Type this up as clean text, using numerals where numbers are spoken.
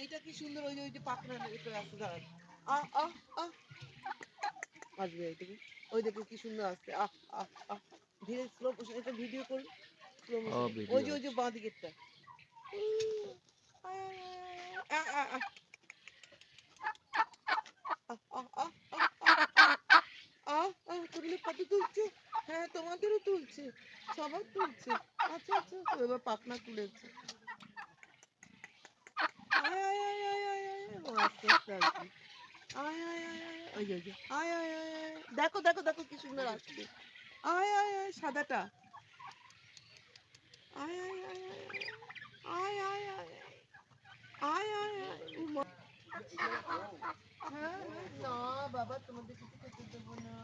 এইটা কি সুন্দর, ওই যে পাখনা এটা আসছে, দাঁড়ান। আসবে এইটুকু, ওই দেখো কি সুন্দর আসছে। ধীরে স্লো মোশন, এটা ভিডিও করুন, স্লো মোশন। ওই যে বাঁ দিকেরটা। তুললে কত তুলছে? হ্যাঁ, তোমাদেরও তুলছে, সবার তুলছে। আচ্ছা আচ্ছা, এবার পাখনা তুলেছে। আস্তে আস্তে আসবে। দেখো দেখো দেখো কি সুন্দর আসছে। সাদাটা। না বাবা, তোমাদের কিছু খেতে দেবো না।